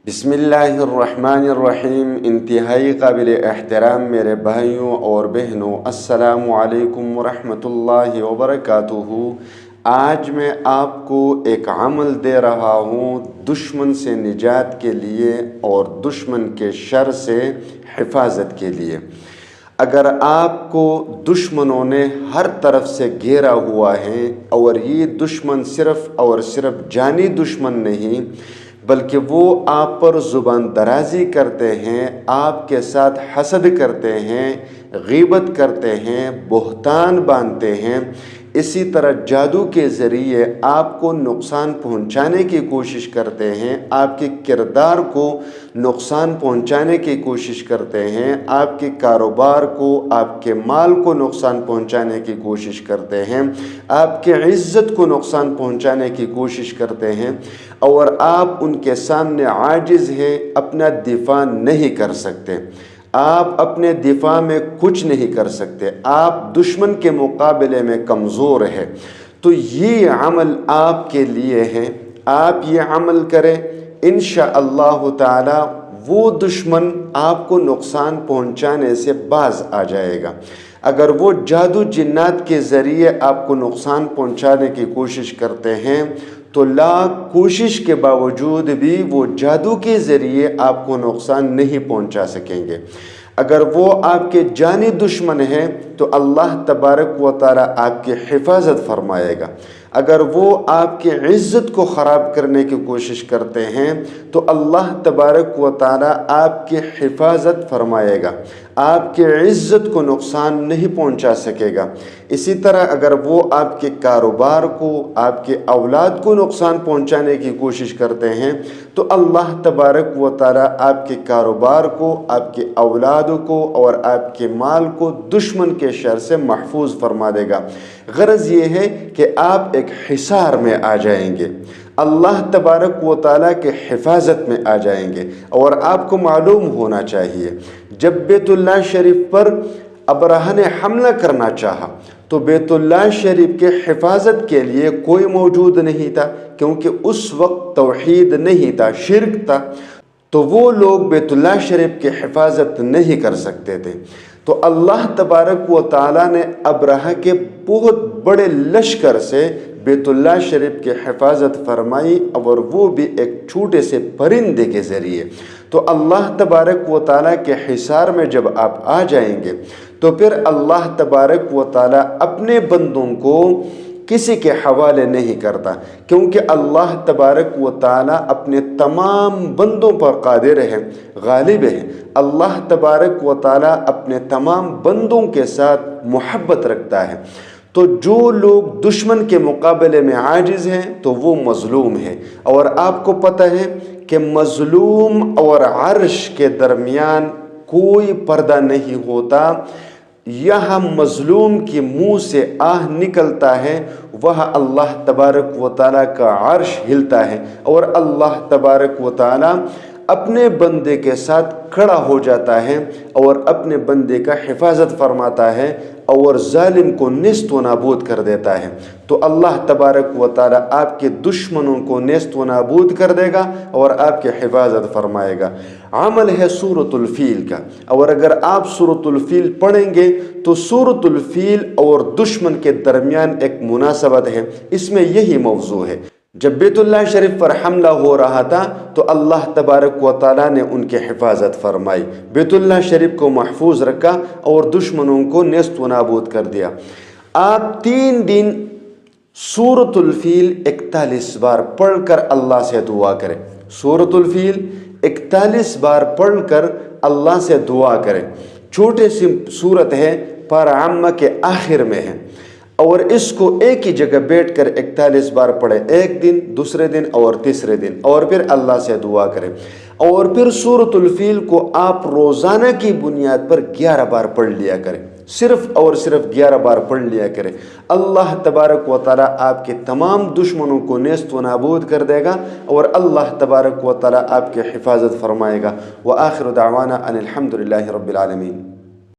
बिस्मिल्लाहिर्रहमानिर्रहीम। इंतहाई काबिल एहतराम मेरे भाइयों और बहनों, अस्सलामु अलैकुम वरहमतुल्लाहि वबरकातुहू। आज मैं आपको एक अमल दे रहा हूँ दुश्मन से निजात के लिए और दुश्मन के शर से हिफाजत के लिए। अगर आपको दुश्मनों ने हर तरफ से घेरा हुआ है और ये दुश्मन सिर्फ़ और सिर्फ जानी दुश्मन नहीं बल्कि वो आप पर ज़ुबान दराज़ी करते हैं, आपके साथ हसद करते हैं, ग़ीबत करते हैं, बहतान बांधते हैं, इसी तरह जादू के ज़रिए आपको नुकसान पहुंचाने की कोशिश करते हैं, आपके किरदार को नुकसान पहुंचाने की कोशिश करते हैं, आपके कारोबार को, आपके माल को नुकसान पहुंचाने की कोशिश करते हैं, आपके इज़्ज़त को नुकसान पहुंचाने की कोशिश करते हैं और आप उनके सामने आजिज़ हैं, अपना दिफा नहीं कर सकते। आप अपने दिफा में कुछ नहीं कर सकते, आप दुश्मन के मुकाबले में कमज़ोर है। तो ये अमल आपके लिए है, आप ये अमल करें, इंशाअल्लाह ताला वो दुश्मन आपको नुकसान पहुंचाने से बाज आ जाएगा। अगर वो जादू जिन्नात के ज़रिए आपको नुकसान पहुंचाने की कोशिश करते हैं तो लाख कोशिश के बावजूद भी वो जादू के ज़रिए आपको नुकसान नहीं पहुंचा सकेंगे। अगर वो आपके जानी दुश्मन हैं तो अल्लाह तबारक व तआला आपकी हिफाजत फरमाएगा। अगर वो आपकी इज़्ज़त को ख़राब करने की कोशिश करते हैं तो अल्लाह तबारक व तआला आपकी हिफाजत फरमाएगा, आपके इज़्ज़त को नुकसान नहीं पहुंचा सकेगा। इसी तरह अगर वो आपके कारोबार को, आपके औलाद को नुकसान पहुंचाने की कोशिश करते हैं तो अल्लाह तबारक व तआला आपके कारोबार को, आपके औलाद को और आपके माल को दुश्मन के शर से महफूज फरमा देगा। गरज ये है कि आप एक हिसार में आ जाएंगे, अल्लाह तबारक व तआला के हिफाजत में आ जाएंगे। और आपको मालूम होना चाहिए जब बैतुल्लाह शरीफ पर अबरहा ने हमला करना चाहा तो बैतुल्लाह शरीफ के हिफाजत के लिए कोई मौजूद नहीं था, क्योंकि उस वक्त तौहीद नहीं था, शिर्क था, तो वो लोग बैतुल्लाह शरीफ की हिफाजत नहीं कर सकते थे। तो अल्लाह तबारक व तआला ने अबरहा के बहुत बड़े लश्कर से बैतुल्लाह शरीफ की हिफाजत फरमाई और वो भी एक छोटे से परिंदे के ज़रिए। तो अल्लाह तबारक व तआला के हिसार में जब आप आ जाएंगे तो फिर अल्लाह तबारक व तआला अपने बंदों को किसी के हवाले नहीं करता, क्योंकि अल्लाह तबारक व तआला अपने तमाम बंदों पर कादिर है, गालिब है। अल्लाह तबारक व तआला अपने तमाम बंदों के साथ मोहब्बत रखता है। तो जो लोग दुश्मन के मुकाबले में आजिज़ हैं तो वो मज़लूम है। और आपको पता है कि मज़लूम और अर्श के दरमियान कोई पर्दा नहीं होता। यह मज़लूम के मुँह से आह निकलता है, वह अल्लाह तबारक व तआला का अर्श हिलता है और अल्लाह तबारक व तआला अपने बंदे के साथ खड़ा हो जाता है और अपने बंदे का हिफाजत फरमाता है और जालिम को नेस्त व नाबूद कर देता है। तो अल्लाह तबारक व तआला आपके दुश्मनों को नेस्त व नाबूद कर देगा और आपकी हिफाजत फरमाएगा। अमल है सूरतुल फील का, और अगर आप सूरतुल फील पढ़ेंगे तो सूरतुल फील और दुश्मन के दरमियान एक मुनासबत है। इसमें यही मौजू है, जब बैतुल्लाह शरीफ पर हमला हो रहा था तो अल्लाह तबारक व तआला ने उनकी हिफाजत फरमाई, बैतुल्लाह शरीफ को महफूज रखा और दुश्मनों को नेस्त व नाबूद कर दिया। आप 3 दिन सूरतुल फील 41 बार पढ़कर अल्लाह से दुआ करें। सूरतुल फील 41 बार पढ़कर अल्लाह से दुआ करें। छोटी सी सूरत है, पारा अम्मा के आखिर में है, और इसको एक ही जगह बैठकर 41 बार पढ़े, एक दिन, दूसरे दिन और तीसरे दिन, और फिर अल्लाह से दुआ करें। और फिर सूरतुल फील को आप रोज़ाना की बुनियाद पर 11 बार पढ़ लिया करें, सिर्फ़ और सिर्फ 11 बार पढ़ लिया करें। अल्लाह तबारक व तआला आपके तमाम दुश्मनों को नेस्त व नाबूद कर देगा और अल्लाह तबारक व तआला आपकी हिफाजत फरमाएगा। व आखिर दावाना अनिल हम्दुलिल्लाहि रब्बिल आलमीन।